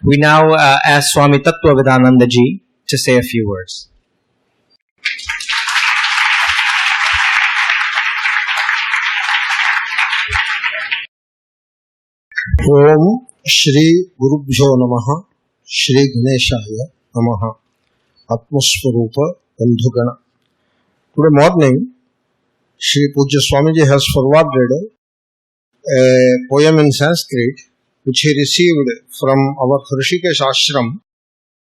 We now ask Swami Tattvavedananda ji to say a few words. Om Shri Gurubhyo Namaha Shri Ganeshaya Namaha Atmaswarupa Bandhugana. Today morning, Shri Pujya Swamiji has forwarded a poem in Sanskrit which he received from our Hrishikesh ashram,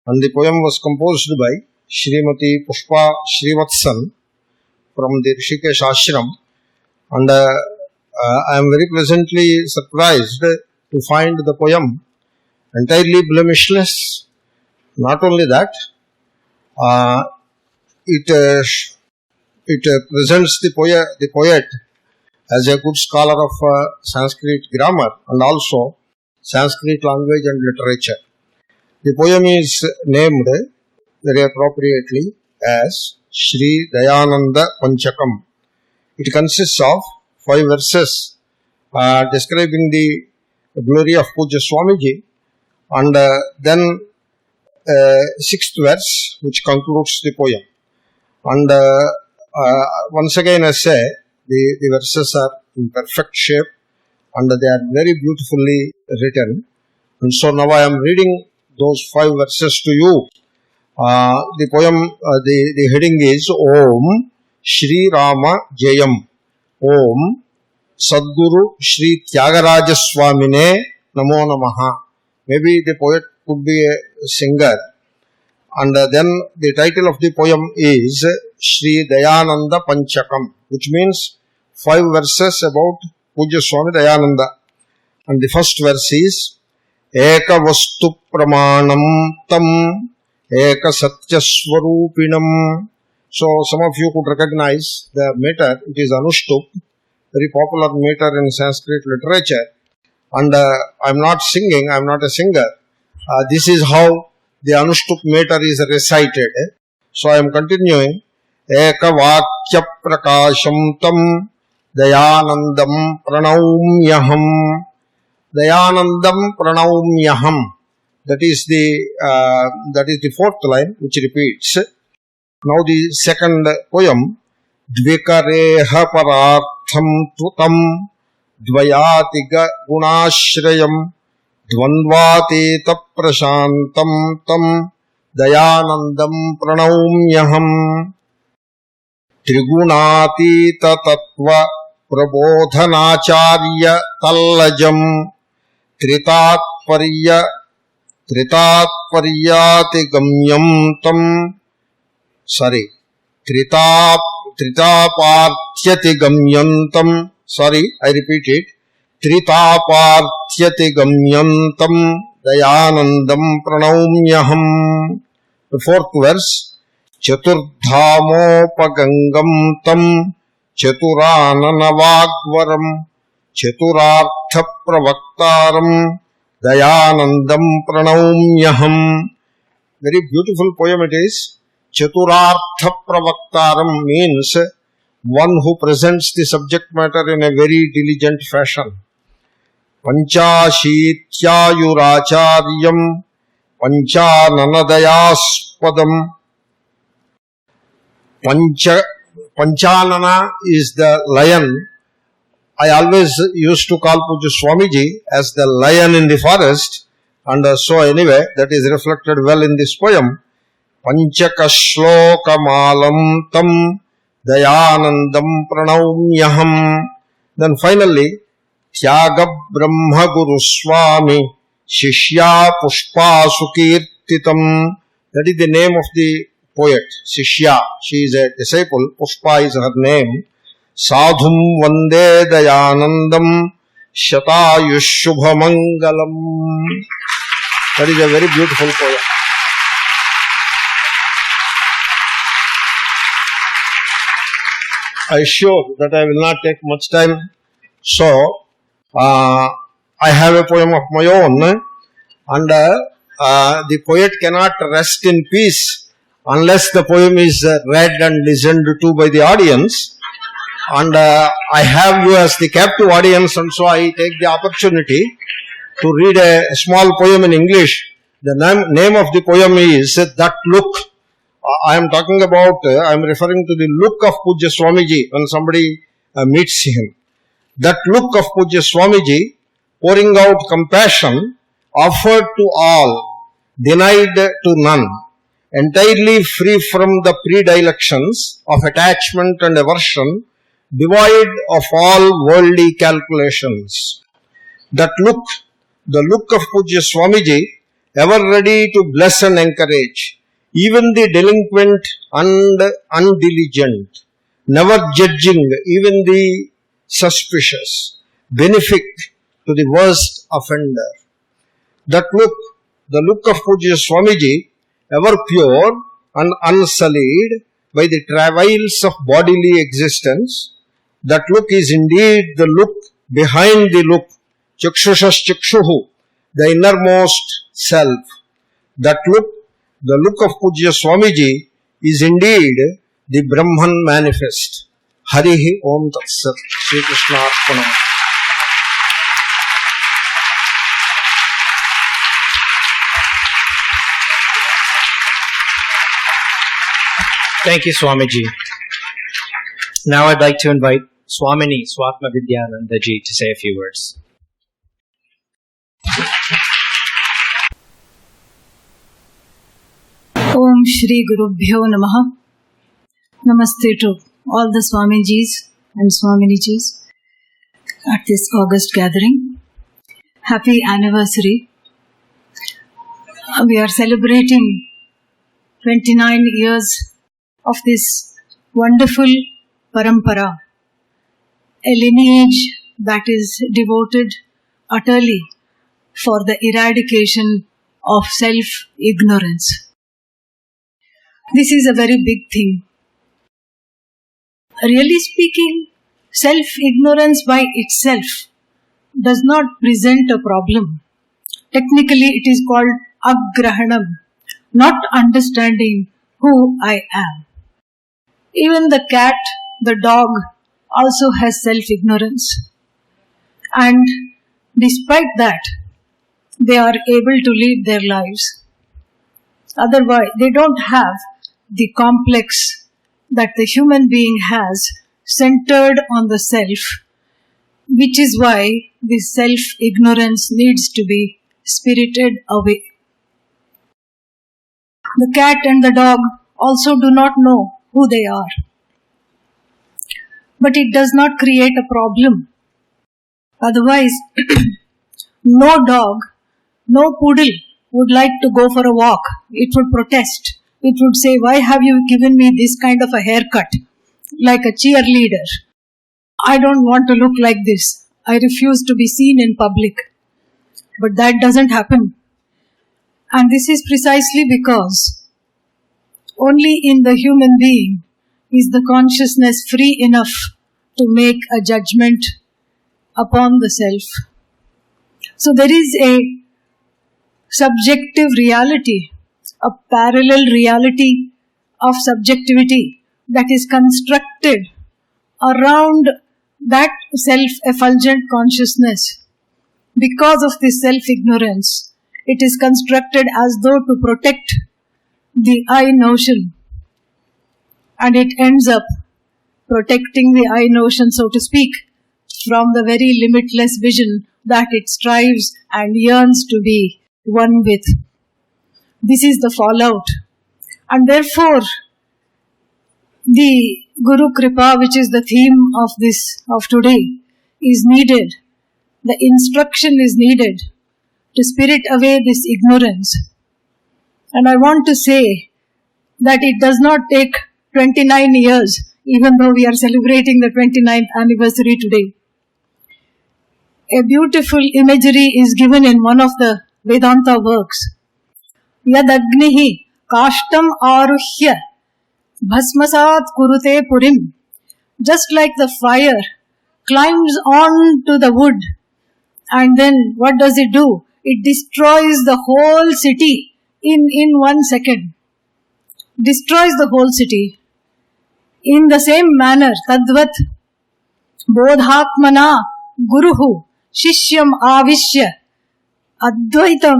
and the poem was composed by Srimati Pushpa Srivatsan from the Hrishikesh ashram, and I am very pleasantly surprised to find the poem entirely blemishless. Not only that, it presents the poet as a good scholar of Sanskrit grammar and also Sanskrit language and literature. The poem is named very appropriately as Sri Dayananda Panchakam. It consists of 5 verses describing the glory of Pujya Swamiji, and then 6th verse which concludes the poem. And once again I say, the verses are in perfect shape and they are very beautifully written. And so now I am reading those 5 verses to you. The poem, the heading is Om Shri Rama Jayam. Om Sadguru Shri Tyagaraja Swamine Namo Namaha. Maybe the poet could be a singer. And then the title of the poem is Sri Dayananda Panchakam, which means 5 verses about Pujya Swami Dayananda. And the first verse is Eka Vastu Pramanam Tam Eka Satya Swarupinam. So some of you could recognize the meter. It is Anushtup, very popular meter in Sanskrit literature. And I am not singing, I am not a singer. This is how the Anushtup meter is recited. So I am continuing. Eka Vakya Prakasham Tam Dayanandam Pranaumyaham. Dayanandam Pranaumyaham. That is the 4th line which repeats. Now the second poem. Dvikareha Parartham Tutam Dvayatiga Gunashrayam Dvandvateta Prashantam Tam Dayanandam Pranaumyaham. Trigunatita Tattva Prabodhanacharya Tallajam Tritatparyati Gamyam Tam Tritapartyati Gamyantam. I repeat it. Tritapartyati Gamyantam Dayanandam Pranaumyaham. The 4th verse. Chaturdhamopagangam tam Chaturananavagvaram Chaturartha Pravaktaram Dayanandam Pranaumyaham. Very beautiful poem it is. Chaturartha Pravaktaram means one who presents the subject matter in a very diligent fashion. Panchashityayuracharyam Panchananadayaspadam. Panchanana is the lion. I always used to call Pujya Swamiji as the lion in the forest, and so anyway that is reflected well in this poem. Panchaka Shlokamalam Tam Dayanandam Pranaumyaham. Then finally, Tyaga Brahma Guru Swami Shishya Pushpa Sukirtitam. That is the name of the poet, Shishya. She is a disciple. Pushpa is her name. Sadhum Vande Dayanandam Shatayushubhamangalam. That is a very beautiful poem. I am sure that I will not take much time. So, I have a poem of my own, and the poet cannot rest in peace unless the poem is read and listened to by the audience. And I have you as the captive audience, and so I take the opportunity to read a small poem in English The name of the poem is That Look. I am talking about, I am referring to the look of Pujya Swamiji when somebody meets him. That look of Pujya Swamiji, pouring out compassion, offered to all, denied to none, entirely free from the predilections of attachment and aversion, devoid of all worldly calculations. That look, the look of Pujya Swamiji, ever ready to bless and encourage, even the delinquent and undiligent, never judging even the suspicious, benefic to the worst offender. That look, the look of Pujya Swamiji, ever pure and unsullied by the travails of bodily existence, that look is indeed the look behind the look, chakshushas chakshuhu, the innermost self. That look, the look of Pujya Swamiji, is indeed the Brahman manifest. Harihi Om Tat Sat. Shri Krishna Arpana. Thank you, Swamiji. Now I'd like to invite Swamini Swatma Vidyananda ji to say a few words. Om Shri Gurubhyo Namaha. Namaste to all the Swamijis and Swaminijis at this August gathering. Happy anniversary. We are celebrating 29 years of this wonderful parampara, a lineage that is devoted utterly for the eradication of self-ignorance. This is a very big thing. Really speaking, self-ignorance by itself does not present a problem. Technically, it is called agrahanam, not understanding who I am. Even the cat, the dog, also has self-ignorance. And despite that, they are able to lead their lives. Otherwise, they don't have the complex that the human being has centered on the self, which is why this self-ignorance needs to be spirited away. The cat and the dog also do not know who they are. But it does not create a problem. Otherwise, no dog, no poodle would like to go for a walk. It would protest. It would say, why have you given me this kind of a haircut? Like a cheerleader. I don't want to look like this. I refuse to be seen in public. But that doesn't happen. And this is precisely because only in the human being is the consciousness free enough to make a judgment upon the self. So there is a subjective reality, a parallel reality of subjectivity that is constructed around that self-effulgent consciousness. Because of this self-ignorance, it is constructed as though to protect the I notion. And it ends up protecting the I notion, so to speak, from the very limitless vision that it strives and yearns to be one with. This is the fallout. And therefore, the Guru Kripa, which is the theme of today, is needed. The instruction is needed to spirit away this ignorance. And I want to say that it does not take 29 years, even though we are celebrating the 29th anniversary today. A beautiful imagery is given in one of the Vedanta works. Yad agnihi kashtam aruhya bhasmasat kurute purim. Just like the fire climbs on to the wood, and then what does it do? It destroys the whole city in 1 second. Destroys the whole city. In the same manner, tadvat bodhatmana guruhu shishyam avishya Dvaitam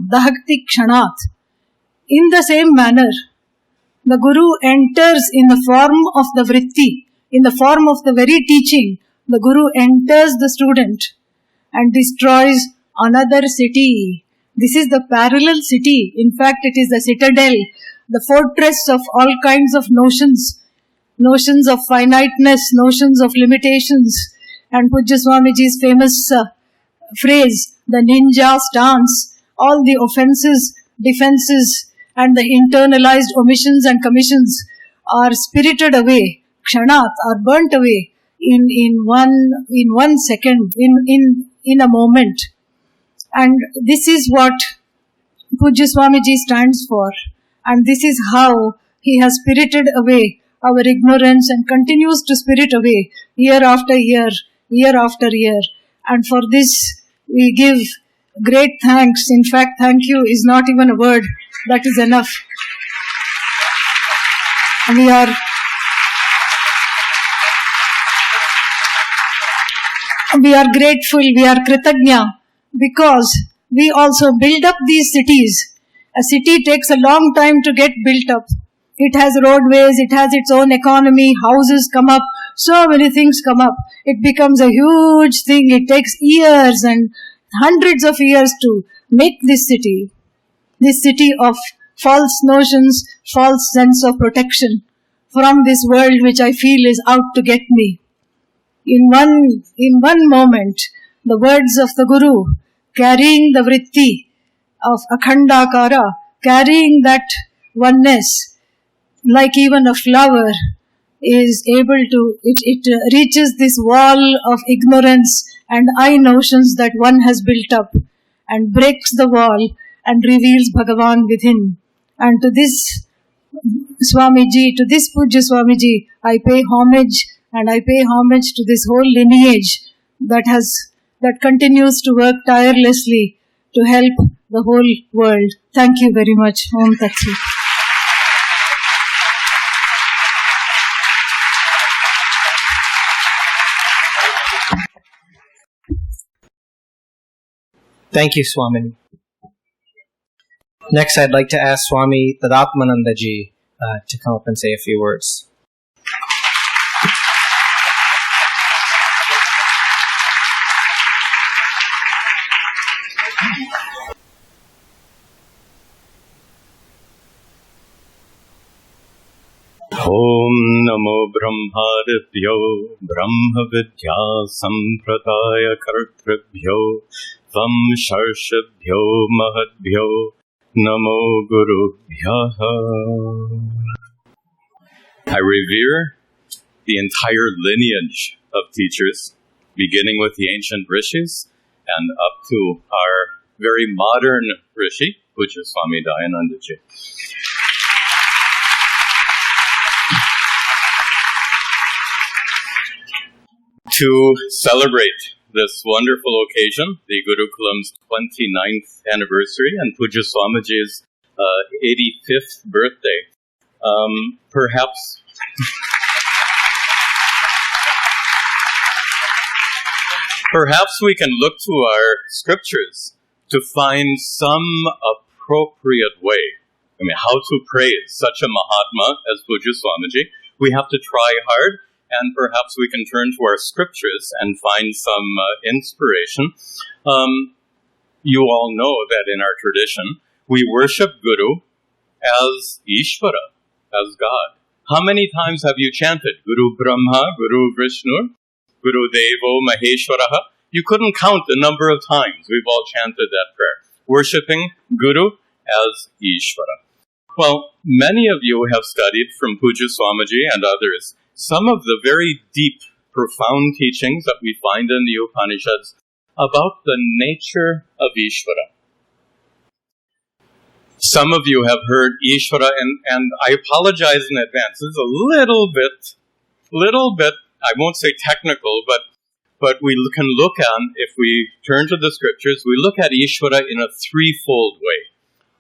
Dahakti Kshanat. In the same manner, the Guru enters in the form of the vritti, in the form of the very teaching. The Guru enters the student and destroys another city. This is the parallel city. In fact, it is the citadel, the fortress of all kinds of notions of finiteness, notions of limitations. And Pujya Swamiji's famous phrase, the ninja stance, all the offenses, defenses, and the internalized omissions and commissions are spirited away, kshanat, are burnt away in 1 second, in a moment. And this is what Pujya Swamiji stands for. And this is how he has spirited away our ignorance and continues to spirit away year after year, year after year. And for this we give great thanks. In fact, thank you is not even a word. That is enough. We are grateful, we are kritagnya, because we also build up these cities. A city takes a long time to get built up. It has roadways, it has its own economy, houses come up, so many things come up. It becomes a huge thing. It takes years and hundreds of years to make this city of false notions, false sense of protection from this world which I feel is out to get me. In one moment, the words of the Guru, carrying the vritti of Akhandakara, carrying that oneness, like even a flower is able to, it reaches this wall of ignorance and I notions that one has built up and breaks the wall and reveals Bhagavan within. And to this Swamiji, to this Pujya Swamiji, I pay homage, and I pay homage to this whole lineage that continues to work tirelessly to help the whole world. Thank you very much. Om Tat Sat. Thank you, Swami. Next, I'd like to ask Swami Tadatmanandaji to come up and say a few words. Om Namo Brahmadibhyo Brahma Vidya Sampradaya Kartribhyo Vam Sharshibhyo Mahadbhyo Namo Gurubhyaha. I revere the entire lineage of teachers, beginning with the ancient rishis and up to our very modern rishi, which is Swami Dayanandaji. To celebrate this wonderful occasion, the Gurukulam's 29th anniversary and Pujya Swamiji's 85th birthday, perhaps we can look to our scriptures to find some appropriate way. I mean, how to praise such a Mahatma as Pujya Swamiji. We have to try hard, and perhaps we can turn to our scriptures and find some inspiration. You all know that in our tradition, we worship Guru as Ishvara, as God. How many times have you chanted Guru Brahma, Guru Vishnu, Guru Devo Maheshwaraha? You couldn't count the number of times we've all chanted that prayer, worshiping Guru as Ishvara. Well, many of you have studied from Pujya Swamiji and others some of the very deep, profound teachings that we find in the Upanishads about the nature of Ishvara. Some of you have heard Ishvara, and I apologize in advance. This is a little bit, I won't say technical, but we can look at, if we turn to the scriptures, we look at Ishvara in a threefold way.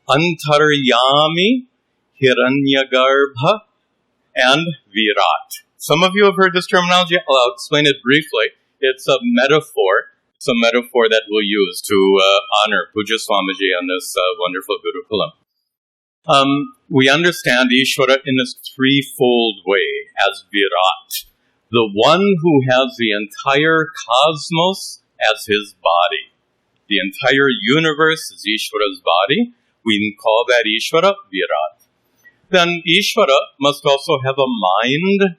Antaryami, Hiranyagarbha, and Virat. Some of you have heard this terminology. I'll explain it briefly. It's a metaphor. It's a metaphor that we'll use to honor Puja Swamiji on this wonderful Gurukulam. We understand Ishvara in this threefold way as Virat, the one who has the entire cosmos as his body. The entire universe is Ishvara's body. We call that Ishvara Virat. Then Ishvara must also have a mind,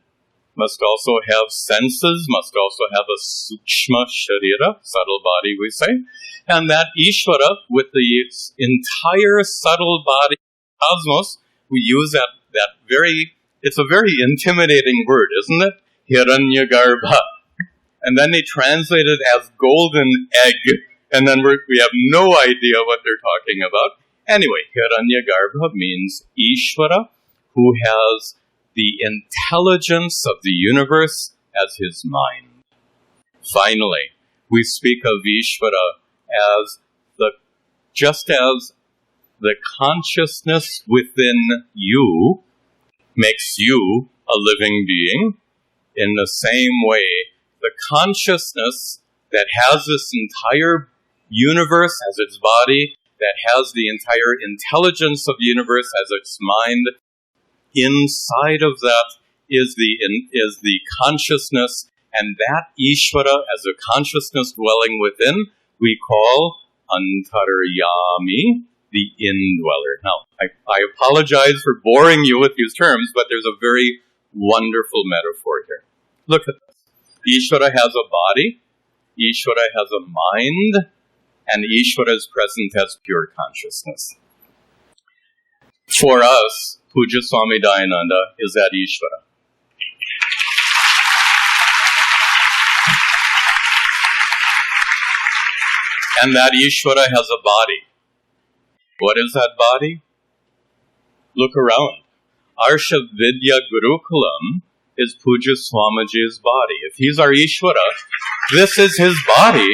must also have senses, must also have a sukshma sharira, subtle body we say. And that Ishvara, with the entire subtle body cosmos, we use that very, it's a very intimidating word, isn't it? Hiranyagarbha. And then they translate it as golden egg, and then we have no idea what they're talking about. Anyway, Hiranyagarbha means Ishvara, who has the intelligence of the universe as his mind. Finally, we speak of Ishvara as just as the consciousness within you makes you a living being, in the same way, the consciousness that has this entire universe as its body, that has the entire intelligence of the universe as its mind, inside of that is the consciousness, and that Ishvara as a consciousness dwelling within, we call Antaryami, the indweller. Now, I apologize for boring you with these terms, but there's a very wonderful metaphor here. Look at this. Ishvara has a body, Ishvara has a mind, and Ishvara is present as pure consciousness. For us, Puja Swami Dayananda is that Ishvara. And that Ishvara has a body. What is that body? Look around. Arsha Vidya Gurukulam is Puja Swamiji's body. If he's our Ishvara, this is his body.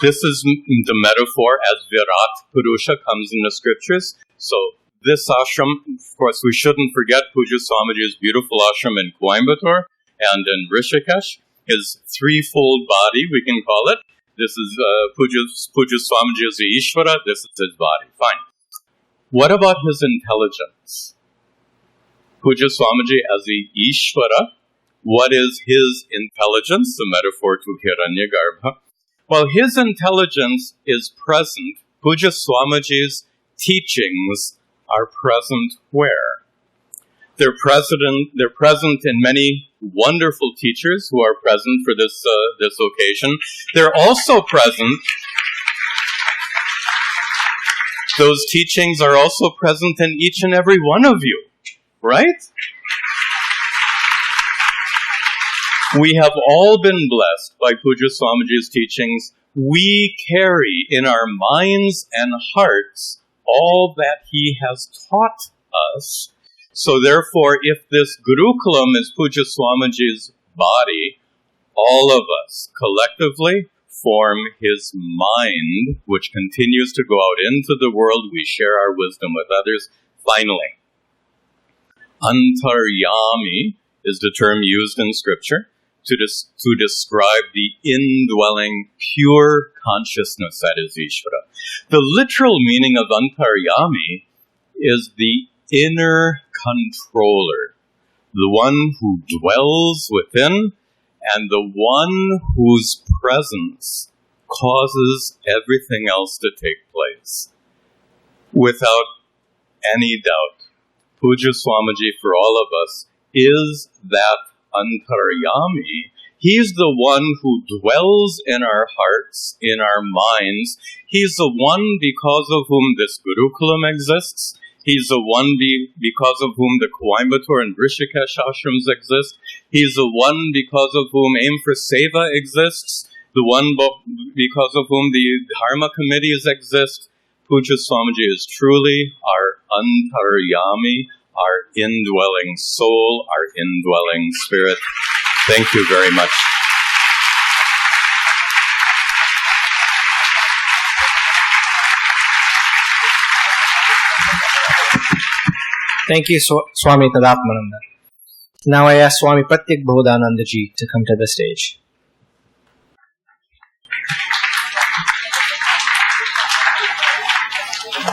This is the metaphor as Virat Purusha comes in the scriptures. So this ashram, of course, we shouldn't forget Puja Swamiji's beautiful ashram in Coimbatore and in Rishikesh. His threefold body, we can call it. This is Puja Swamiji as the Ishvara. This is his body. Fine. What about his intelligence? Puja Swamiji as the Ishvara. What is his intelligence? The metaphor to Hiranyagarbha. Well, his intelligence is present. Puja Swamiji's teachings are present where? They're present in many wonderful teachers who are present for this occasion. They're also present. Those teachings are also present in each and every one of you, right? We have all been blessed by Puja Swamiji's teachings. We carry in our minds and hearts all that he has taught us. So therefore, if this Gurukulam is Puja Swamiji's body, all of us collectively form his mind, which continues to go out into the world. We share our wisdom with others. Finally, Antaryami is the term used in Scripture to describe the indwelling pure consciousness that is Ishvara. The literal meaning of Antaryami is the inner controller, the one who dwells within, and the one whose presence causes everything else to take place. Without any doubt, Puja Swamiji for all of us is that Antaryami. He's the one who dwells in our hearts, in our minds. He's the one because of whom this Gurukulam exists. He's the one because of whom the Coimbatore and Rishikesh ashrams exist. He's the one because of whom Aim for Seva exists. The one because of whom the Dharma committees exist. Puja Swamiji is truly our Antaryami, our indwelling soul, our indwelling spirit. Thank you very much. Thank you, Swami Tadatmananda. Now I ask Swami Pratyek Bodhananda ji to come to the stage. ॐ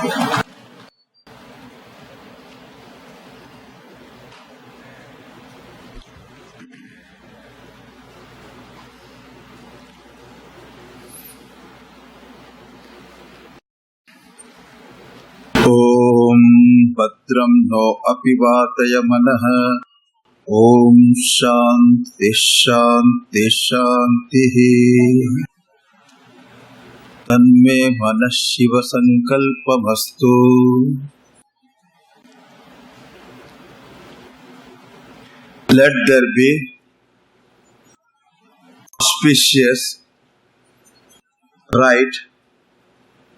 भद्रं no अपिवातय मनः ॐ शान्ति शान्ति शान्तिः तन्मे मनः Shiv संकल्पमस्तु Let there be auspicious, right,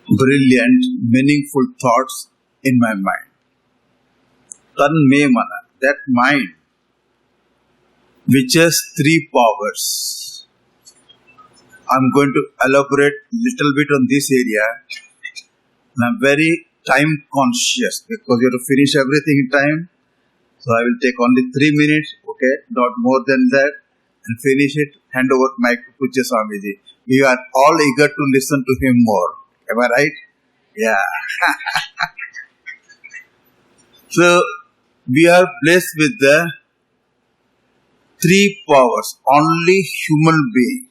brilliant, meaningful thoughts in my mind. Tanme mana, that mind which has three powers. I'm going to elaborate little bit on this area. And I'm very time conscious because you have to finish everything in time. So I will take only 3 minutes, okay, not more than that, and finish it, hand over mic to Pujya Swamiji. We are all eager to listen to him more. Am I right? Yeah. So, we are blessed with the three powers, only human being.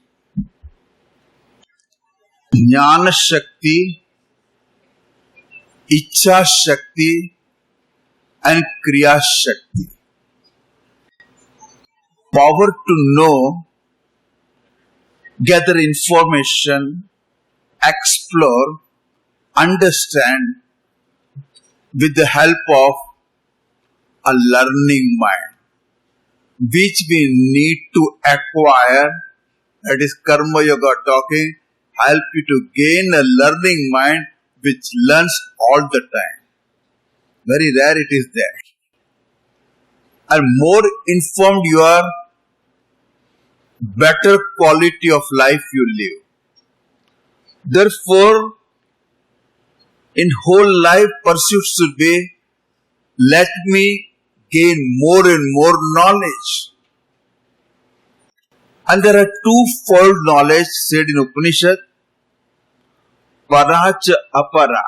Jnana Shakti, Ichha Shakti, and Kriya Shakti. Power to know, gather information, explore, understand with the help of a learning mind, which we need to acquire. That is Karma Yoga talking, help you to gain a learning mind which learns all the time. Very rare it is there. And more informed you are, better quality of life you live. Therefore, in whole life pursuit should be, let me gain more and more knowledge. And there are twofold knowledge said in Upanishad, Paracha Apara.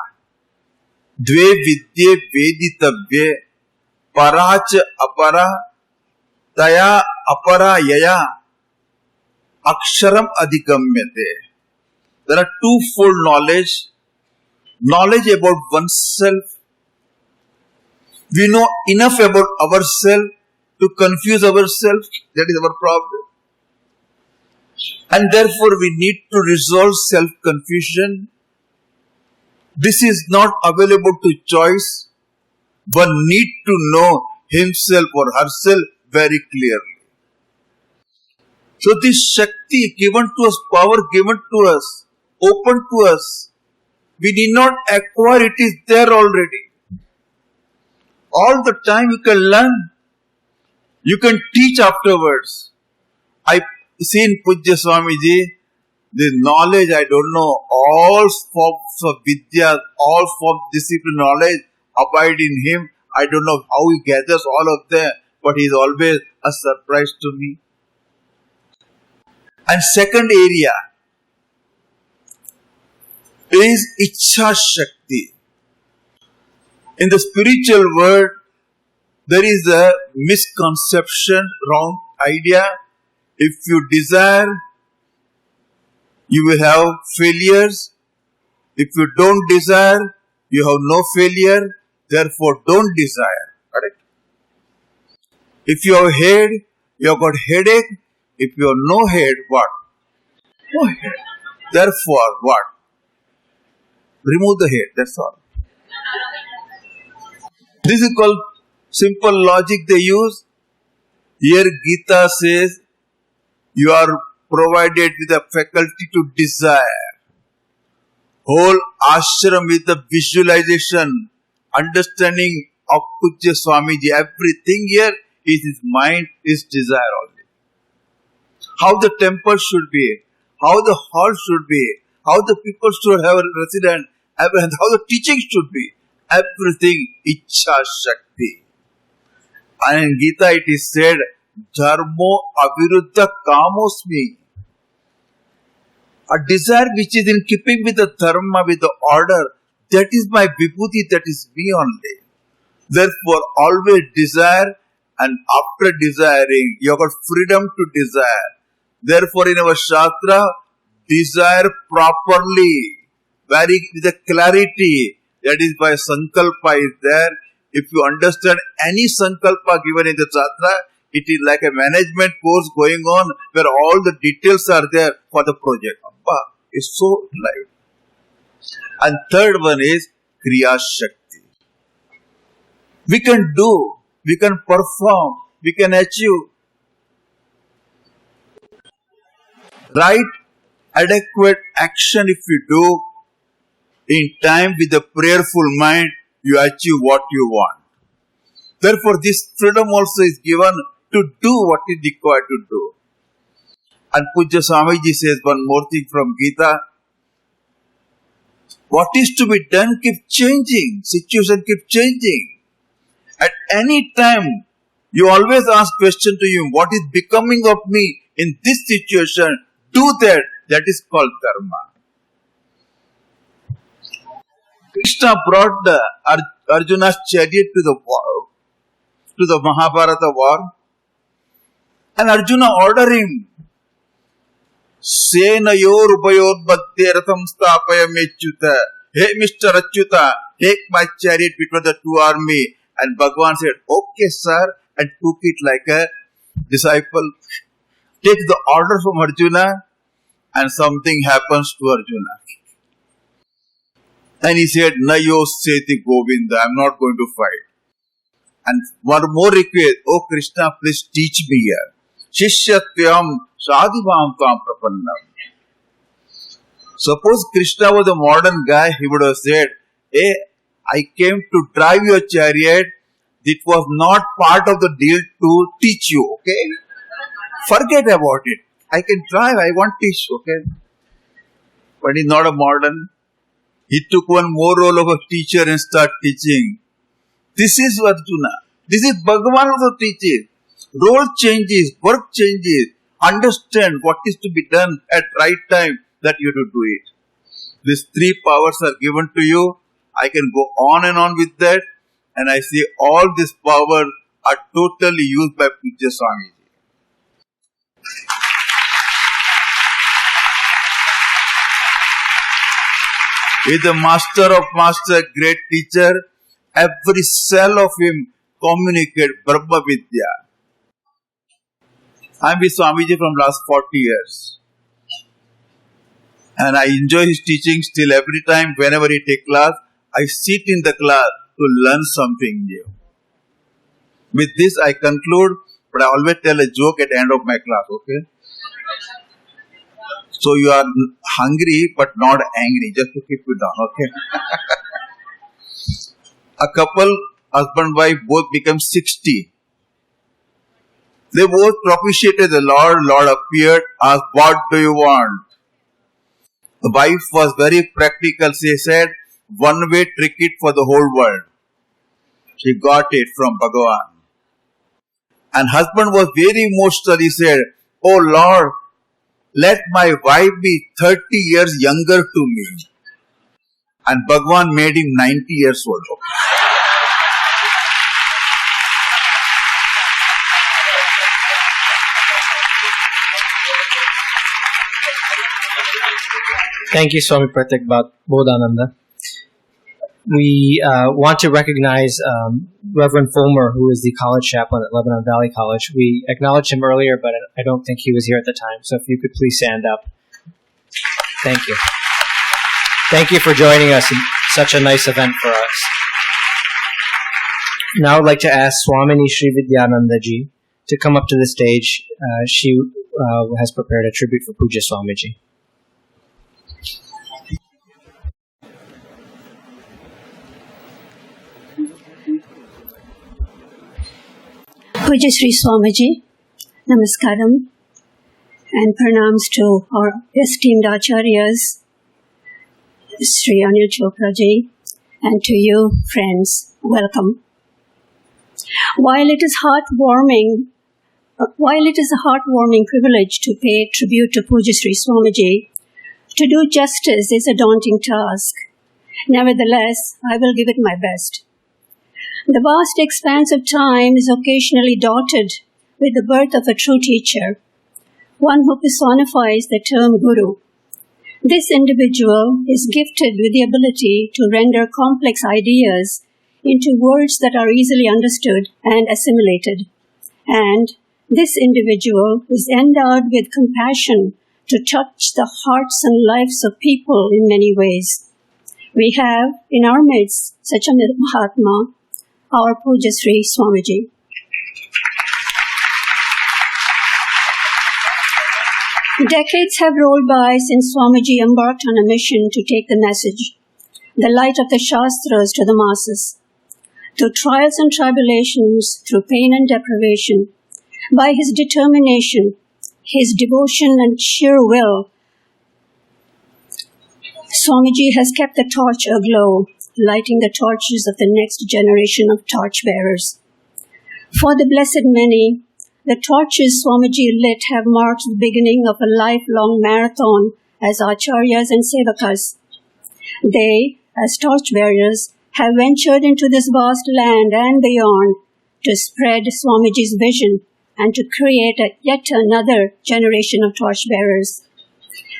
Dve vidye veditavye, Paracha Apara, Taya Apara Yaya, Aksharam Adhigamyate. There are twofold knowledge. Knowledge about oneself. We know enough about ourselves to confuse ourselves. That is our problem. And therefore we need to resolve self-confusion. This is not available to choice. One need to know himself or herself very clearly. So this Shakti given to us, power given to us, open to us, we need not acquire, it is there already. All the time you can learn. You can teach afterwards. I seen Pujya Swamiji, the knowledge, I don't know, all forms of Vidya, all forms of discipline knowledge abide in him. I don't know how he gathers all of them, but he is always a surprise to me. And second area is Ichha Shakti. In the spiritual world, there is a misconception, wrong idea. If you desire, you will have failures. If you don't desire, you have no failure. Therefore, don't desire. Correct? If you have head, you have got headache. If you have no head, what? No head. Therefore, what? Remove the head. That's all. This is called simple logic they use. Here Gita says, you are provided with the faculty to desire. Whole ashram with the visualization, understanding of Pujya Swamiji. Everything here is his mind, his desire only. How the temple should be, how the hall should be, how the people should have a resident, how the teaching should be. Everything Ichha Shakti. And in Gita it is said, Dharmo aviruddha kamosmi. A desire which is in keeping with the dharma, with the order, that is my vibhuti, that is me only. Therefore, always desire, and after desiring, you have got freedom to desire. Therefore, in our Shastra, desire properly, very with a clarity, that is why Sankalpa is there. If you understand any Sankalpa given in the Shastra, it is like a management course going on where all the details are there for the project. Abba, it's so live. And third one is Kriya Shakti. We can do, we can perform, we can achieve. Right adequate action if you do in time with a prayerful mind, you achieve what you want. Therefore, this freedom also is given to do what is required to do. And Pujya Swamiji says one more thing from Gita. What is to be done keeps changing. Situation keeps changing. At any time, you always ask question to you, what is becoming of me in this situation? Do that. That is called karma. Krishna brought Arjuna's chariot to the war, to the Mahabharata war. And Arjuna ordered him, Senayor upayor bhakti ratham stapaya mechyuta. Hey Mr. Achyuta, take my chariot between the two armies. And Bhagavan said, okay sir, and took it like a disciple. Take the order from Arjuna, and something happens to Arjuna. And he said, Nayo seti Govinda, I am not going to fight. And one more request, oh Krishna, please teach me here. Shishyatvyam sadhivam tam prapannam. Suppose Krishna was a modern guy, he would have said, hey, I came to drive your chariot. It was not part of the deal to teach you, okay? Forget about it. I can drive, I want to teach, okay? But he's not a modern. He took one more role of a teacher and started teaching. This is Arjuna. This is Bhagavan also teaches. Role changes, work changes. Understand what is to be done at right time that you have to do it. These three powers are given to you. I can go on and on with that. And I see all these powers are totally used by Pujya Swamiji. He is the master of master, great teacher. Every cell of him communicates Brahma Vidya. I am with Swamiji from last 40 years. And I enjoy his teaching still. Every time, whenever he takes class, I sit in the class to learn something new. With this, I conclude, but I always tell a joke at the end of my class, okay? So you are hungry but not angry, just to keep you down, okay? A couple, husband and wife, both become 60. They both propitiated the Lord. Lord appeared, asked, what do you want? The wife was very practical. She said, one-way ticket for the whole world. She got it from Bhagavan. And husband was very emotional. He said, oh Lord, let my wife be 30 years younger to me. And Bhagavan made him 90 years old. Thank you, Swami Pratik Bodhananda. We want to recognize Reverend Fulmer, who is the college chaplain at Lebanon Valley College. We acknowledged him earlier, but I don't think he was here at the time. So if you could please stand up. Thank you. Thank you for joining us in such a nice event for us. Now I'd like to ask Swamini Sri Vidyananda Ji to come up to the stage. She has prepared a tribute for Pujya Swamiji. Pujya Sri Swamiji, Namaskaram, and pranams to our esteemed acharyas, Sri Anil Chopra Ji, and to you, friends, welcome. While it is a heartwarming privilege to pay tribute to Pujya Sri Swamiji, to do justice is a daunting task, Nevertheless, I will give it my best. The vast expanse of time is occasionally dotted with the birth of a true teacher, one who personifies the term guru. This individual is gifted with the ability to render complex ideas into words that are easily understood and assimilated. And this individual is endowed with compassion to touch the hearts and lives of people in many ways. We have in our midst such a Mahatma, our Puja Sri Swamiji. Decades have rolled by since Swamiji embarked on a mission to take the message, the light of the Shastras, to the masses. Through trials and tribulations, through pain and deprivation, by his determination, his devotion and sheer will, Swamiji has kept the torch aglow, lighting the torches of the next generation of torchbearers. For the blessed many, the torches Swamiji lit have marked the beginning of a lifelong marathon as acharyas and sevakas. They, as torchbearers, have ventured into this vast land and beyond to spread Swamiji's vision and to create yet another generation of torchbearers.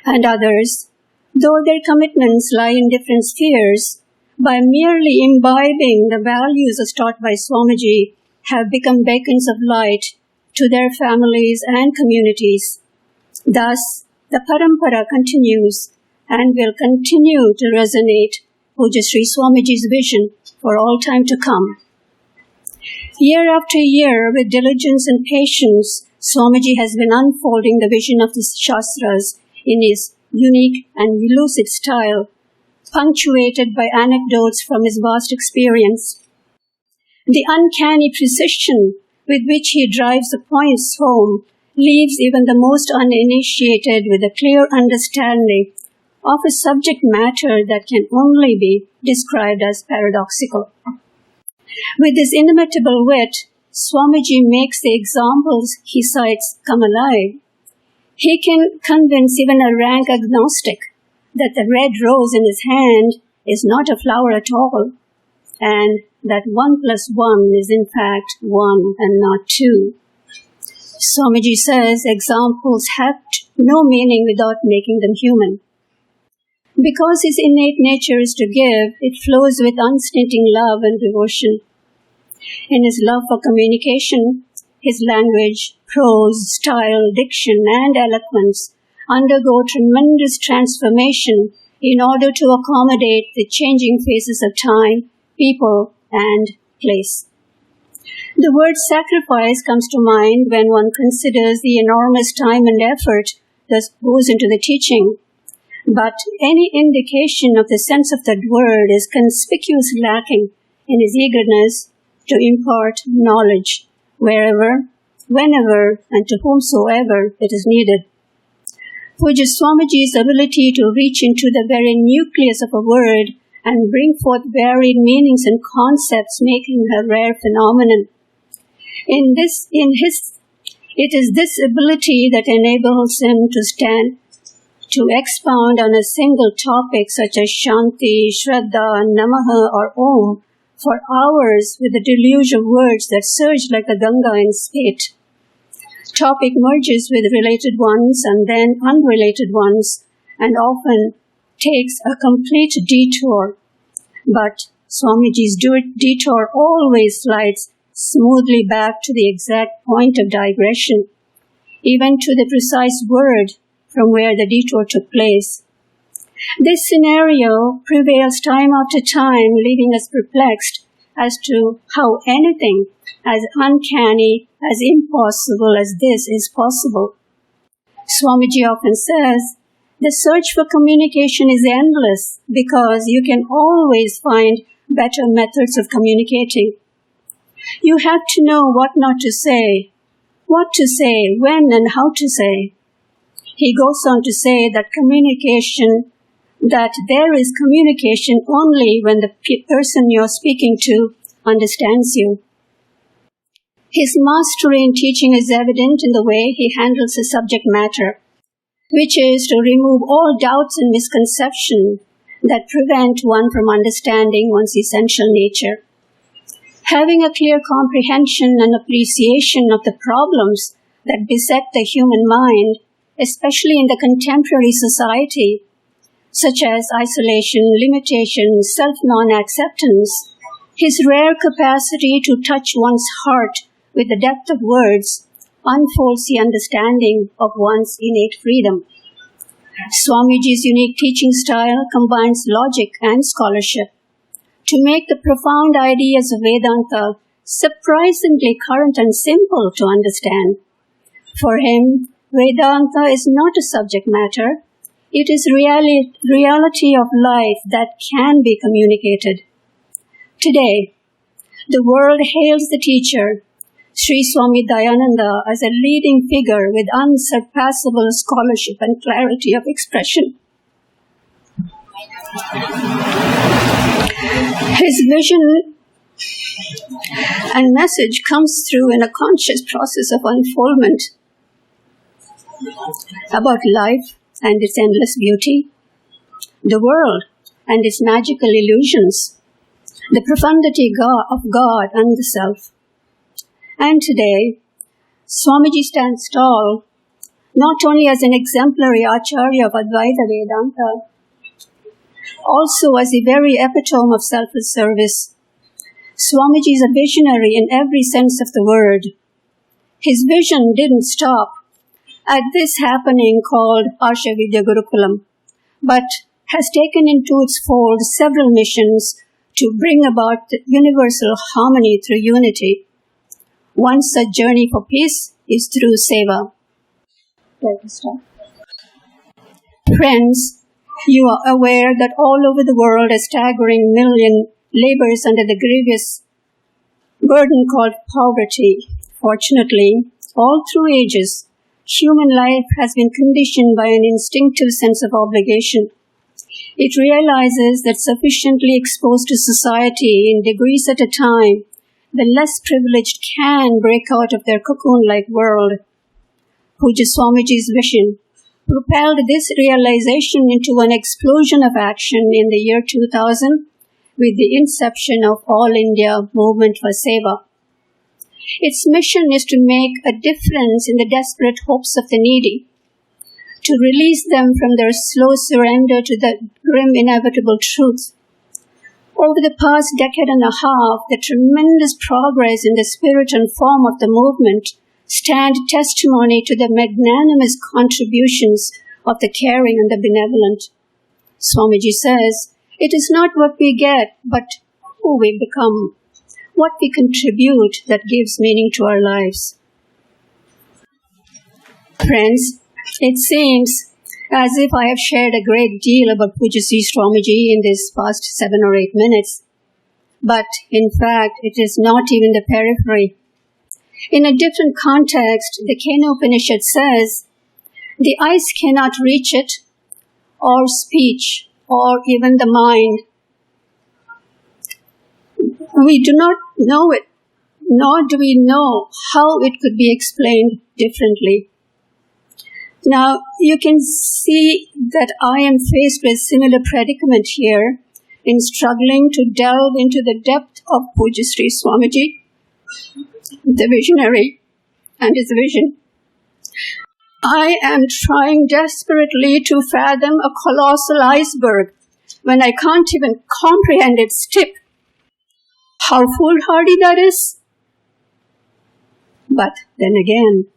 And others, though their commitments lie in different spheres, by merely imbibing the values as taught by Swamiji, have become beacons of light to their families and communities. Thus, the parampara continues and will continue to resonate Puja Sri Swamiji's vision for all time to come. Year after year, with diligence and patience, Swamiji has been unfolding the vision of the Shastras in his unique and elusive style, punctuated by anecdotes from his vast experience. The uncanny precision with which he drives the points home leaves even the most uninitiated with a clear understanding of a subject matter that can only be described as paradoxical. With his inimitable wit, Swamiji makes the examples he cites come alive. He can convince even a rank agnostic that the red rose in his hand is not a flower at all, and that 1 + 1 is in fact 1 and not 2. Swamiji says examples have no meaning without making them human. Because his innate nature is to give, it flows with unstinting love and devotion. In his love for communication, his language, prose, style, diction, and eloquence undergo tremendous transformation in order to accommodate the changing phases of time, people, and place. The word sacrifice comes to mind when one considers the enormous time and effort that goes into the teaching. But any indication of the sense of that word is conspicuously lacking in his eagerness to impart knowledge wherever, whenever, and to whomsoever it is needed. Puja Swamiji's ability to reach into the very nucleus of a word and bring forth varied meanings and concepts make him a rare phenomenon. It is this ability that enables him to expound on a single topic such as Shanti, Shraddha, Namaha, or Om for hours with a deluge of words that surge like a Ganga in spate. Topic merges with related ones and then unrelated ones and often takes a complete detour. But Swamiji's detour always slides smoothly back to the exact point of digression, even to the precise word from where the detour took place. This scenario prevails time after time, leaving us perplexed as to how anything as uncanny, as impossible as this is possible. Swamiji often says, the search for communication is endless because you can always find better methods of communicating. You have to know what not to say, when and how to say. He goes on to say that there is communication only when the person you're speaking to understands you. His mastery in teaching is evident in the way he handles the subject matter, which is to remove all doubts and misconception that prevent one from understanding one's essential nature. Having a clear comprehension and appreciation of the problems that beset the human mind, especially in the contemporary society, such as isolation, limitation, self-non-acceptance, his rare capacity to touch one's heart with the depth of words unfolds the understanding of one's innate freedom. Swamiji's unique teaching style combines logic and scholarship to make the profound ideas of Vedanta surprisingly current and simple to understand. For him, Vedanta is not a subject matter. It is reality of life that can be communicated. Today, the world hails the teacher, Sri Swami Dayananda, as a leading figure with unsurpassable scholarship and clarity of expression. His vision and message comes through in a conscious process of unfoldment about life and its endless beauty, the world and its magical illusions, the profundity of God and the self. And today, Swamiji stands tall, not only as an exemplary Acharya of Advaita Vedanta, also as the very epitome of selfless service. Swamiji is a visionary in every sense of the word. His vision didn't stop at this happening called Arsha Vidya Gurukulam, but has taken into its fold several missions to bring about universal harmony through unity. One such journey for peace is through seva. Friends, you are aware that all over the world a staggering million labors under the grievous burden called poverty. Fortunately, all through ages, human life has been conditioned by an instinctive sense of obligation. It realizes that sufficiently exposed to society in degrees at a time, the less privileged can break out of their cocoon-like world. Puja Swamiji's vision propelled this realization into an explosion of action in the year 2000 with the inception of All India Movement for Seva. Its mission is to make a difference in the desperate hopes of the needy, to release them from their slow surrender to the grim inevitable truth. Over the past decade and a half, the tremendous progress in the spirit and form of the movement stand testimony to the magnanimous contributions of the caring and the benevolent. Swamiji says, it is not what we get, but who we become, what we contribute that gives meaning to our lives. Friends, it seems as if I have shared a great deal about Puja Sri Swamiji in these past 7 or 8 minutes. But in fact, it is not even the periphery. In a different context, the Kena Upanishad says, the eyes cannot reach it, or speech, or even the mind. We do not know it, nor do we know how it could be explained differently. Now, you can see that I am faced with similar predicament here in struggling to delve into the depth of Puja Sri Swamiji, the visionary, and his vision. I am trying desperately to fathom a colossal iceberg when I can't even comprehend its tip. How foolhardy that is! But then again,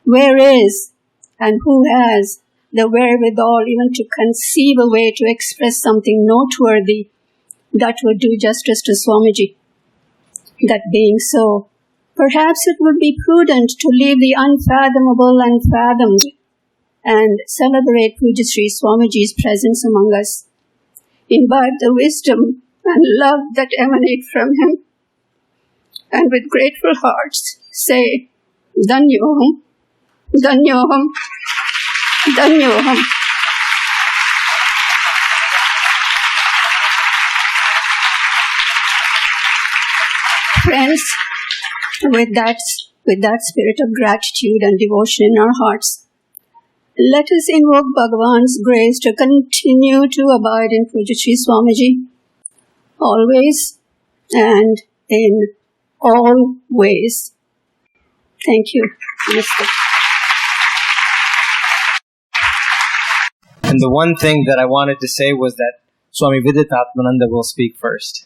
where is and who has the wherewithal even to conceive a way to express something noteworthy that would do justice to Swamiji? That being so, perhaps it would be prudent to leave the unfathomable unfathomed and celebrate Puja Sri Swamiji's presence among us, imbibe the wisdom and love that emanate from him, and with grateful hearts say, Danyoham, Danyoham, Danyoham. Friends, with that spirit of gratitude and devotion in our hearts, Let us invoke Bhagavan's grace to continue to abide in Pujashri Swamiji, always and in all ways. Thank you. Namaste. And the one thing that I wanted to say was that Swami Viditatmananda will speak first.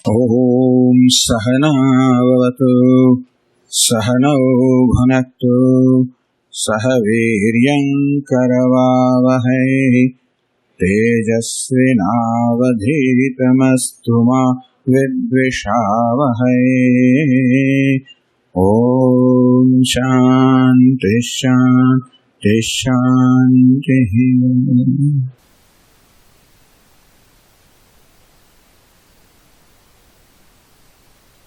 ॐ सहनावतु सहनौ भुनक्तु सह वीर्यं करवावहै तेजस्विनावधीतमस्तु मा विद्विषावहै ॐ शान्ति शान्ति शान्तिः.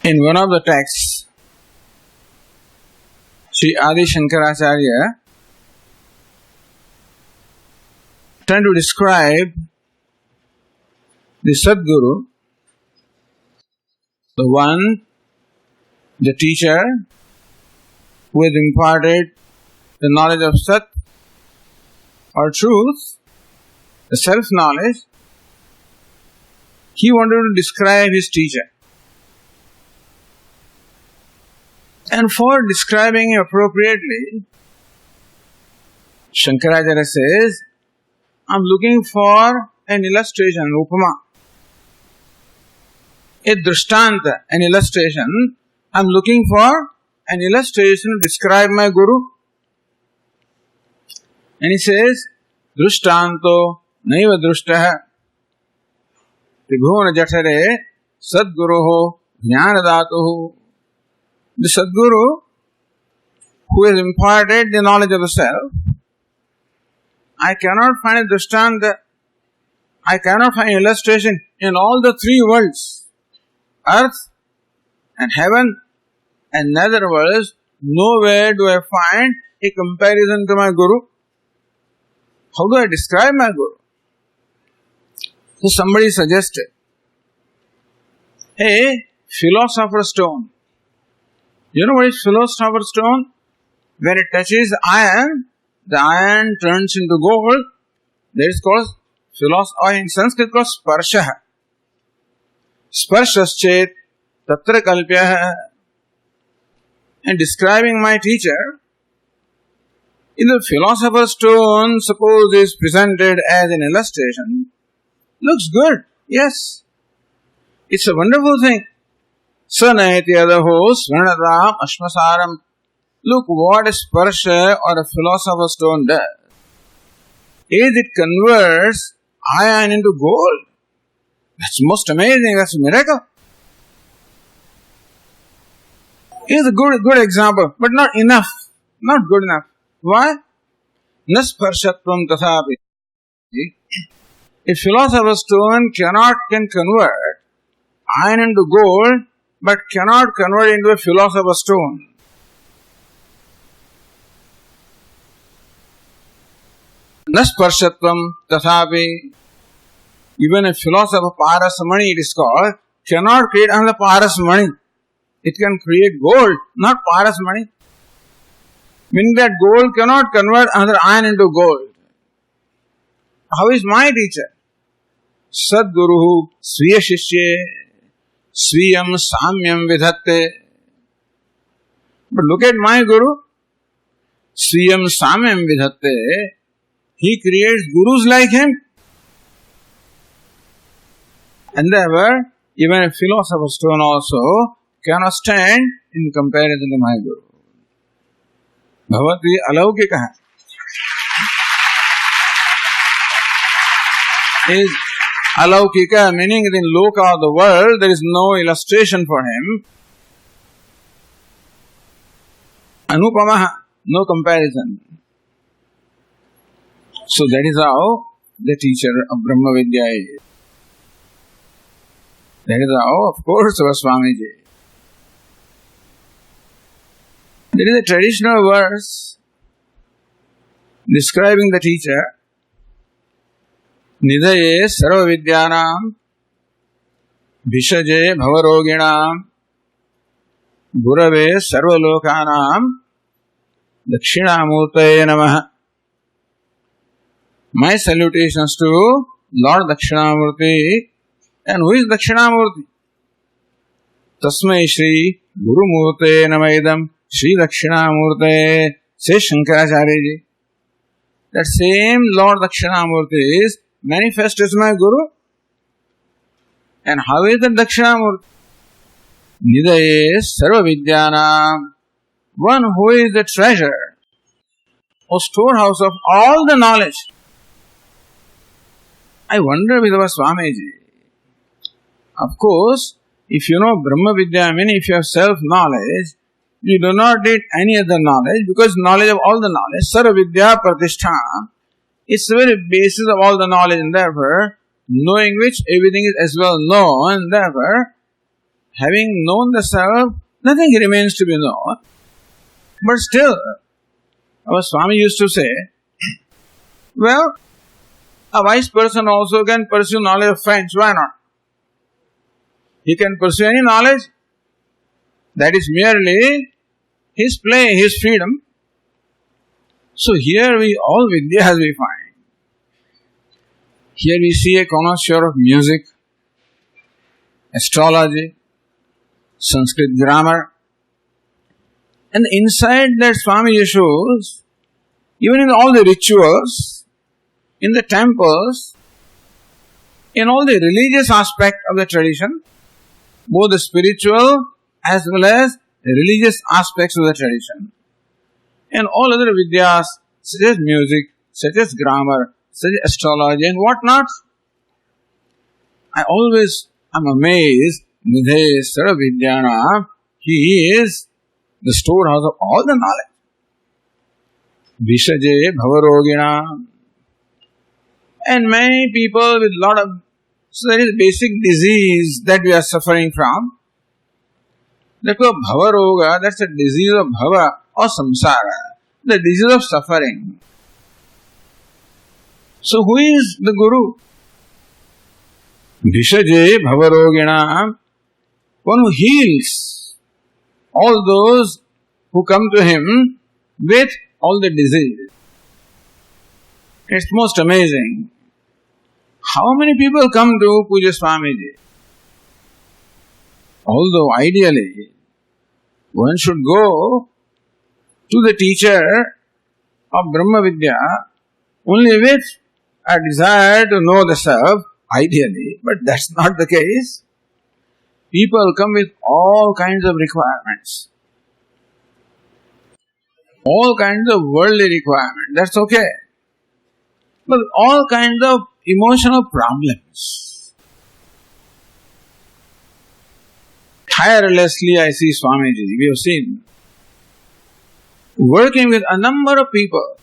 In one of the texts, Sri Adi Shankaracharya trying to describe the Sadguru, the one, the teacher who has imparted the knowledge of Sat or truth, the self-knowledge. He wanted to describe his teacher. And for describing appropriately, Shankaracharya says, I'm looking for an illustration, an upama, a drishtanta, an illustration. I'm looking for an illustration to describe my Guru. And he says, Drishtanto naiva drishtaha tribhuna jatare sadguruho jnanadatuhu. The Sadguru, who has imparted the knowledge of the self, I cannot find a drishtanta, I cannot find illustration in all the three worlds, earth and heaven and nether worlds. Nowhere do I find a comparison to my Guru. How do I describe my Guru? So somebody suggested a philosopher's stone. You know what is philosopher's stone? When it touches iron, the iron turns into gold. That is called or in Sanskrit called sparsha. Sparshas-chet tatra kalpyah. And describing my teacher, in the philosopher's stone, suppose is presented as an illustration, looks good, yes. It's a wonderful thing. Sanayati adaho swarnadam ashmasaram. Look what a sparsha or a philosopher's stone does. Is it converts iron into gold. That's most amazing, that's a miracle. Here's a good example, but not enough. Not good enough. Why? Nasparshatvam tathapi. A philosopher's stone can convert iron into gold, but cannot convert into a philosopher's stone. Nasparshatvam tathapi. Even a philosopher, Parasamani it is called, cannot create another Parasamani. It can create gold, not Parasamani. Meaning that gold cannot convert another iron into gold. How is my teacher? Sadguruhu sviya shishye sviyam samyam vidhatte. But look at my Guru. Sviyam samyam vidhatte. He creates gurus like him. And therefore, even a philosopher's stone also cannot stand in comparison to my Guru. Bhavati alaukika is alaukika, meaning in loka of the world there is no illustration for him. Anupamaha, no comparison. So that is how the teacher of Brahma Vidya is. That is how, of course, our Swamiji. There is a traditional verse describing the teacher. Nidaye sarva vidyanam bhishaje bhavaroginam gurave sarva lokanam dakshinamurtaye namaha. My salutations to Lord Dakshinamurti. And who is Dakshinamurti? Tasmai Shri Guru Murte Namaidam Shri Dakshinamurte, says Shankaracharya ji. That same Lord Dakshinamurti is manifest as my Guru. And how is that Dakshinamurti? Nidaye Sarva Vidyanam, one who is the treasure or storehouse of all the knowledge. I wonder with our Swamiji. Of course, if you know Brahma Vidya, if you have self-knowledge, you do not need any other knowledge, because knowledge of all the knowledge, Sarva Vidya Pratishtha, it's the very basis of all the knowledge, and therefore, knowing which everything is as well known, and therefore, having known the self, nothing remains to be known. But still, our Swami used to say, well, a wise person also can pursue knowledge of French, why not? He can pursue any knowledge. That is merely his play, his freedom. So here all Vidyas we find. Here we see a connoisseur of music, astrology, Sanskrit grammar. And inside that Swami shows, even in all the rituals, in the temples, in all the religious aspect of the tradition, both the spiritual as well as the religious aspects of the tradition, and all other vidyas such as music, such as grammar, such as astrology and whatnot. I always am amazed, Nidhe Sarva Vidyana, he is the storehouse of all the knowledge. Vishaje Bhavarogina. And many people with lot of, so there is basic disease that we are suffering from. Therefore, Bhavaroga, that's a disease of Bhava or Samsara, the disease of suffering. So who is the Guru? Vishaje Bhavarogina, one who heals all those who come to him with all the disease. It's most amazing. How many people come to Puja Swamiji? Although ideally, one should go to the teacher of Brahma Vidya only with a desire to know the self, ideally, but that's not the case. People come with all kinds of requirements. All kinds of worldly requirements, that's okay. But all kinds of emotional problems. Tirelessly I see Swamiji, we have seen, working with a number of people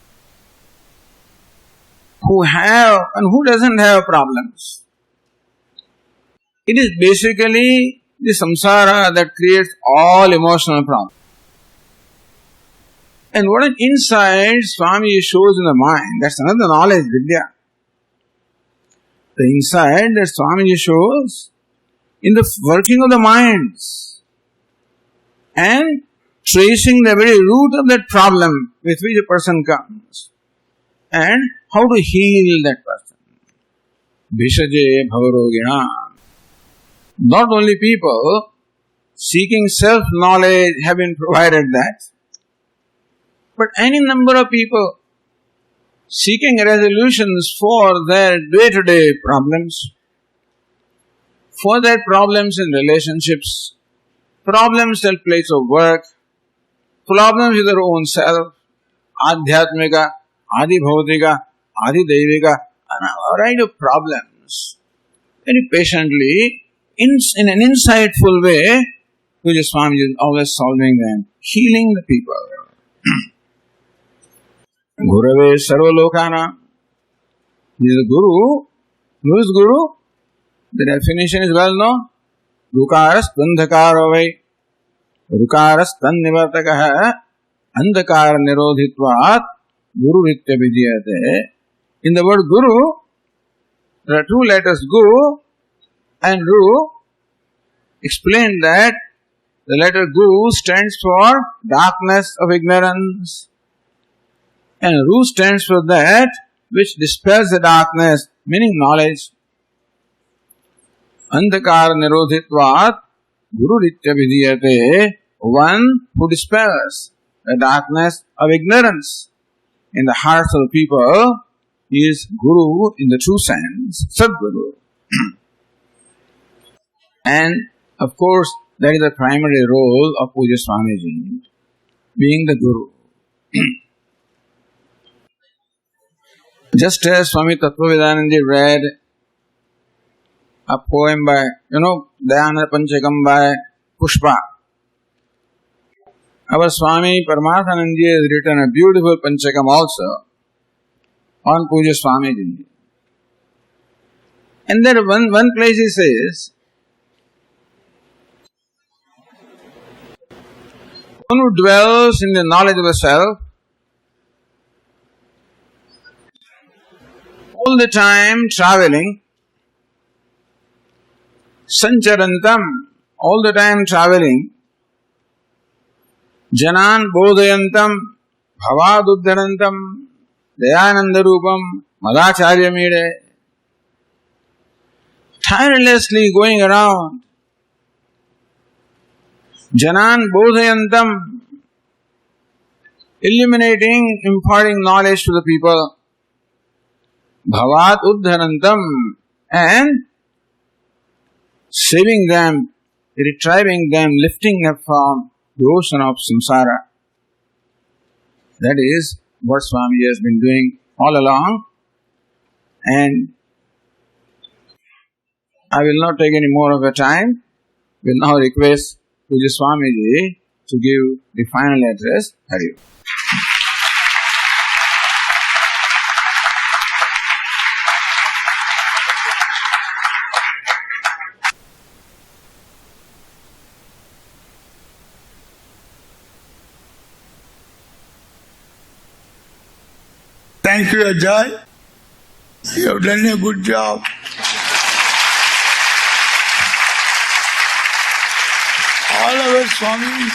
who have and who doesn't have problems. It is basically the samsara that creates all emotional problems. And what an insight Swami shows in the mind, that's another knowledge, Vidya. The insight that Swami shows in the working of the minds and tracing the very root of that problem with which a person comes and how to heal that person. Vishaje Bhavarogina. Not only people seeking self-knowledge have been provided that, but any number of people seeking resolutions for their day-to-day problems, for their problems in relationships, problems at place of work, problems with their own self, Adhyatmika, Adi Bhautika, Adi Daivika, and a variety of problems. Very patiently, in an insightful way, Puja Swami is always solving them, healing the people. Gurave Sarva Lokana. He is the Guru. Who is Guru? The definition is well known. रुकारस्त्वन्धकारो वै रुकारस्तन्निवर्तकः अंधकार निरोधित्वात् गुरुरित्यभिधीयते. In the word Guru, there are two letters, Gu and Ru. Explain that the letter Gu stands for darkness of ignorance, and Ru stands for that which dispels the darkness, meaning knowledge. Andhakar nirodhitvat gururitya vidhiyate, one who dispels the darkness of ignorance in the hearts of the people is Guru in the true sense, Sadguru. And of course, that is the primary role of Pujya Swamiji, being the Guru. Just as Swami Tattvavedananda read a poem by, Dayananda Panchakam by Pushpa, our Swami Paramathanandi has written a beautiful Panchakam also on Pujya Swamiji. And there one place he says, one who dwells in the knowledge of the self, all the time traveling, sancharantam, all the time traveling, janan bodhayantam, bhavaduddharantam, dayananda rupam, madacharya mide, tirelessly going around, janan bodhayantam, illuminating, imparting knowledge to the people, bhavat uddharantam, and saving them, retrieving them, lifting them from the ocean of samsara. That is what Swami has been doing all along, and I will not take any more of your time. We will now request Pujya Swamiji to give the final address. Hari. Thank you, Ajay. You have done a good job. All our Swamis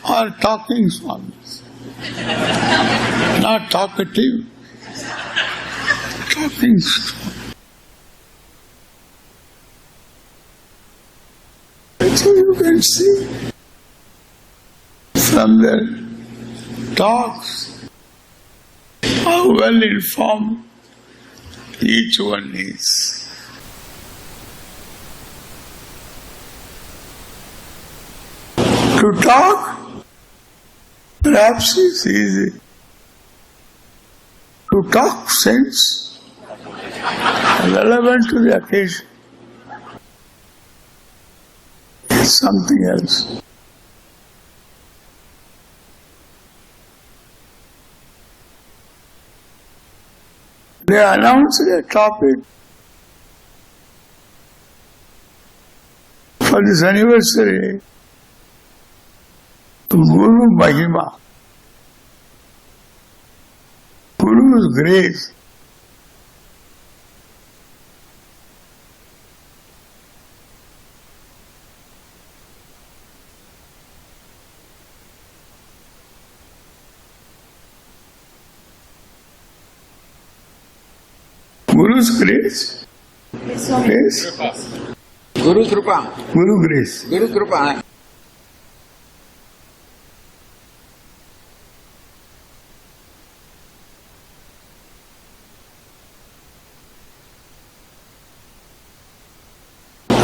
are talking Swamis, not talkative. Talking Swamis. So you can see from their talks how well informed each one is. To talk perhaps is easy. To talk sense, relevant to the occasion, is something else. They announced a topic for this anniversary, Guru Mahima, Guru's grace. Guru's grace. Grace. Guru Kripa. Guru grace. Guru Kripa.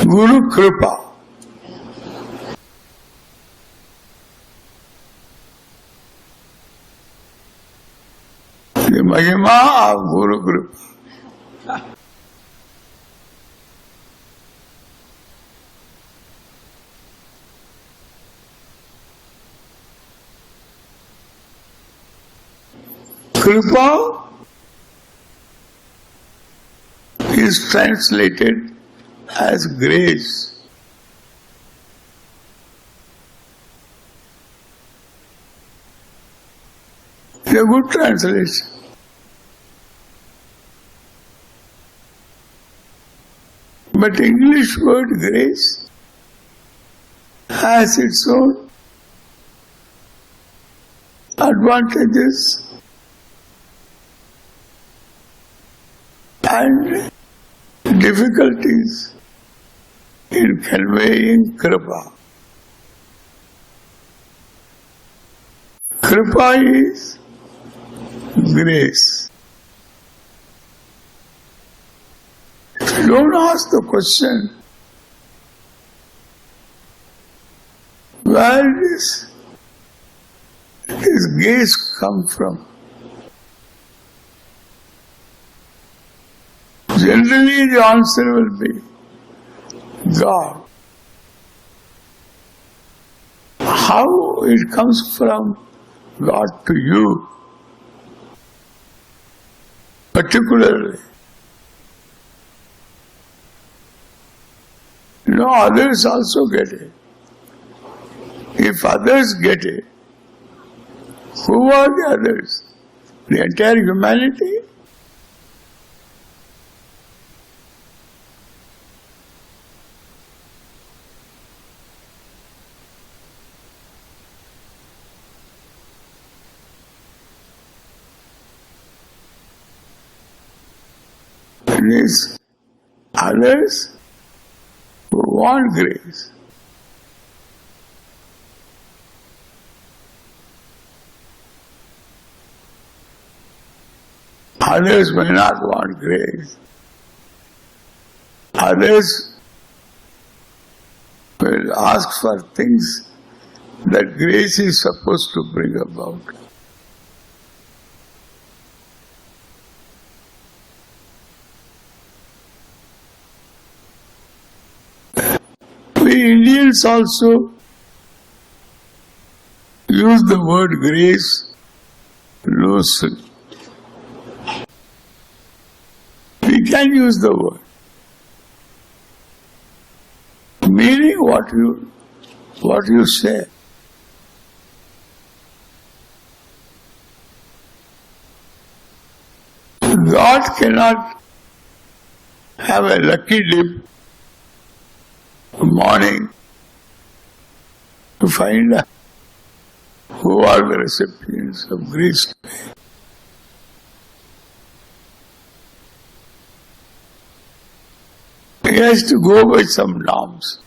Guru Kripa. The Mahima of Guru Kripa. Kripa is translated as grace. It's a good translation. But English word grace has its own advantages and difficulties in conveying kripa. Kripa is grace. If you don't ask the question, where does this grace come from? Generally the answer will be God. How it comes from God to you, particularly. Others also get it. If others get it, who are the others? The entire humanity? It is others who want grace. Others may not want grace. Others will ask for things that grace is supposed to bring about. We Indians also use the word grace loosely. We can use the word, meaning what you say. God cannot have a lucky dip morning to find out who are the recipients of grace today. He has to go by some norms.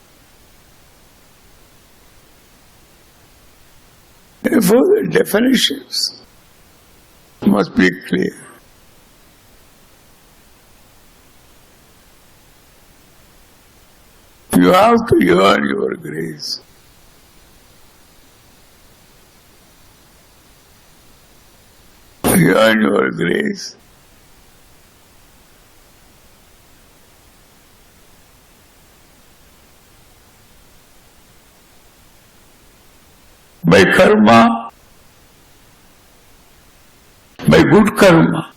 Therefore, the definitions must be clear. You have to earn your grace. Earn your grace. By karma, by good karma,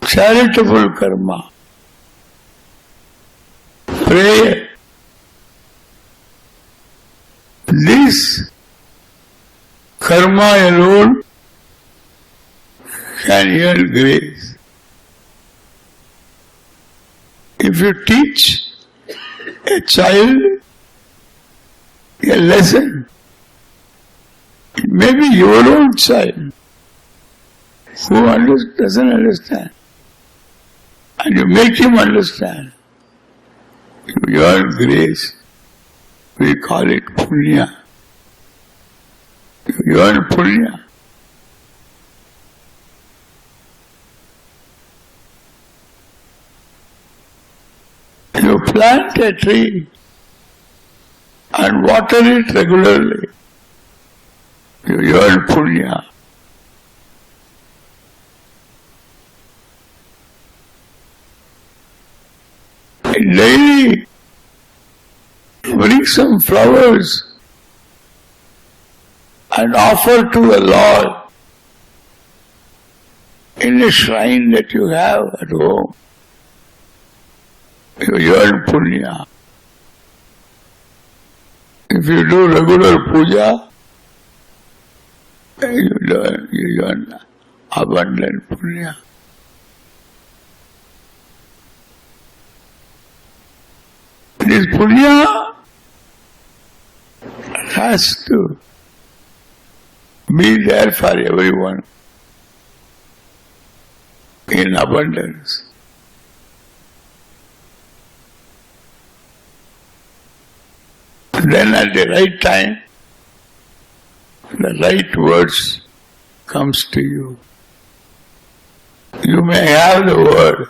charitable karma, prayer. This karma alone can earn grace. If you teach a child a lesson, it may be your own child who doesn't understand, and you make him understand. You earn grace. We call it punya. You earn punya. You plant a tree and water it regularly. You earn punya. Daily bring some flowers and offer to the Lord in a shrine that you have at home. You earn punya. If you do regular puja, you learn abundant punya. This punya has to be there for everyone in abundance. Then at the right time, the right words comes to you. You may have the word,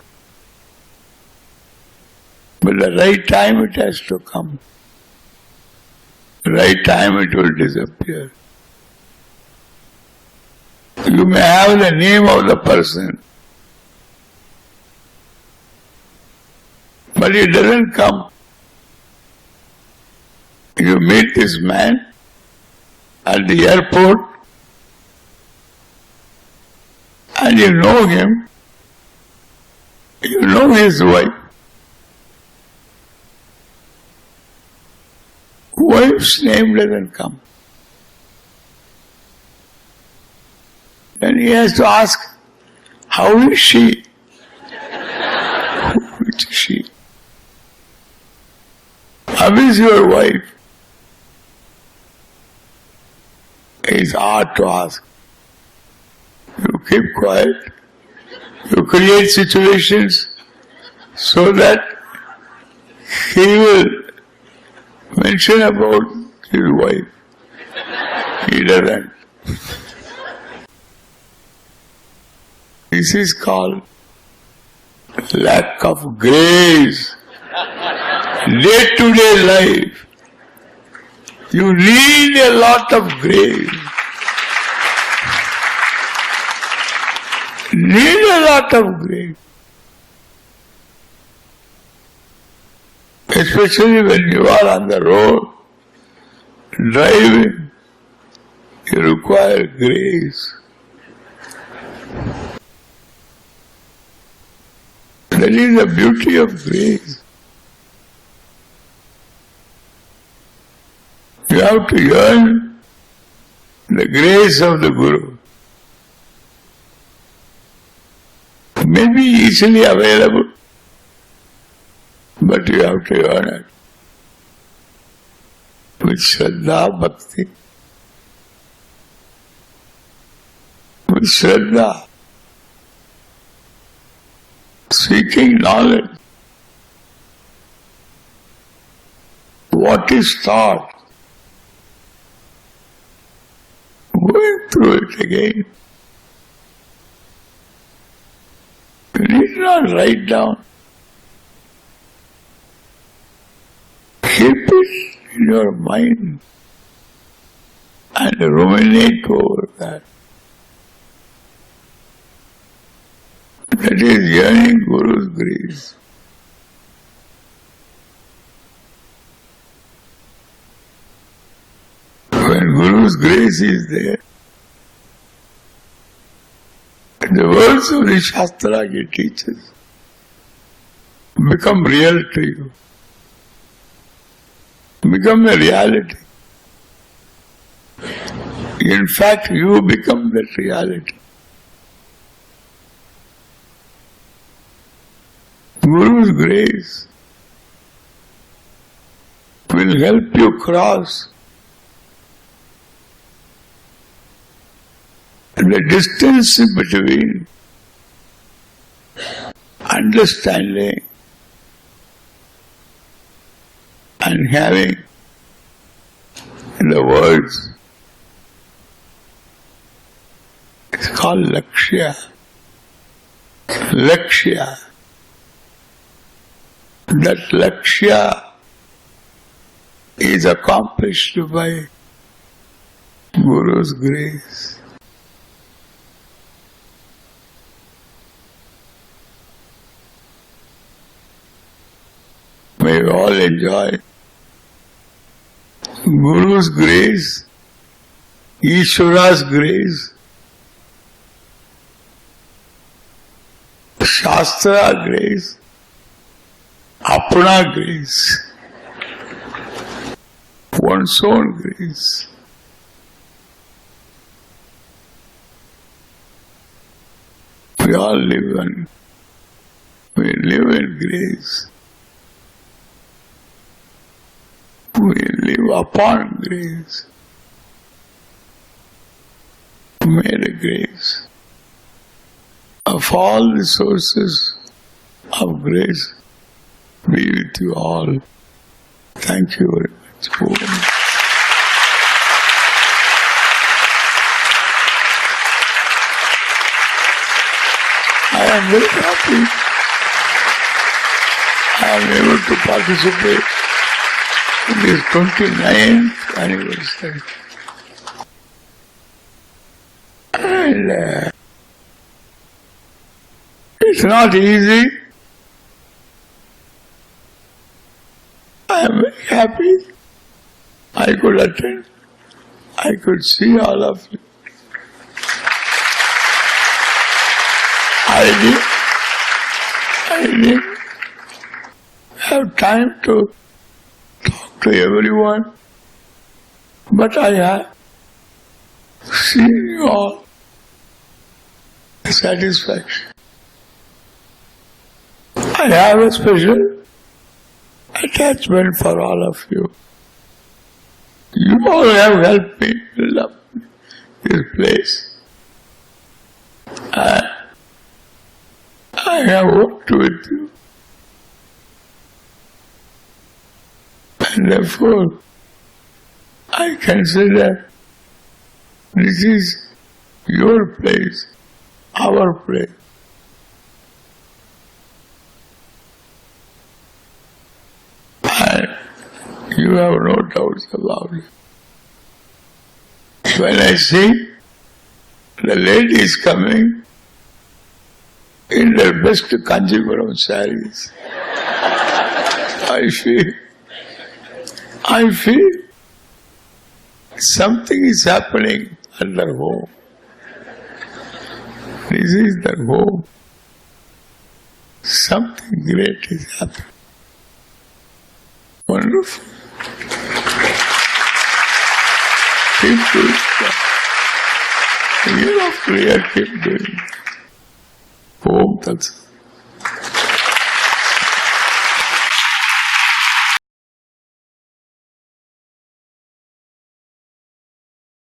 but the right time it has to come. The right time it will disappear. You may have the name of the person, but it doesn't come. You meet this man at the airport and you know him, you know his wife. Wife's name doesn't come. Then he has to ask, how is she? Which is she? How is your wife? It's hard to ask. You keep quiet. You create situations so that he will mention about his wife. He doesn't. This is called lack of grace. Day-to-day life. You need a lot of grace. Need a lot of grace. Especially when you are on the road, driving, you require grace. That is the beauty of grace. You have to earn the grace of the Guru. It may be easily available, but you have to earn it with Shraddha Bhakti. With Shraddha. Seeking knowledge. What is taught? Going through it again. You need not write down. Keep it in your mind and ruminate over that. That is yearning Guru's grace. When Guru's grace is there, the words of the Shastra he teaches become real to you. Become a reality. In fact, you become that reality. Guru's grace will help you cross the distance between understanding and having the words. It's called Lakshya. Lakshya. That Lakshya is accomplished by Guru's grace. May we all enjoy Guru's grace, Ishvara's grace, Shastra grace, Apna grace, one's own grace. We all live in grace. We live upon grace. May the grace of all the sources of grace be with you all. Thank you very much. I am very happy I am able to participate in this 29th anniversary. And it's not easy. I am very happy I could attend. I could see all of you. I didn't have time to talk to everyone, but I have seen you all. Satisfaction. I have a special attachment for all of you. You all have helped me build up this place. I have worked with you. And therefore, I consider this is your place, our place. And you have no doubts about it. When I see the ladies coming in their best Kanjipuram sarees, I feel something is happening at their home. This is their home. Something great is happening. Wonderful. Keep doing that. Year after year, keep doing that. Om Tat Sat.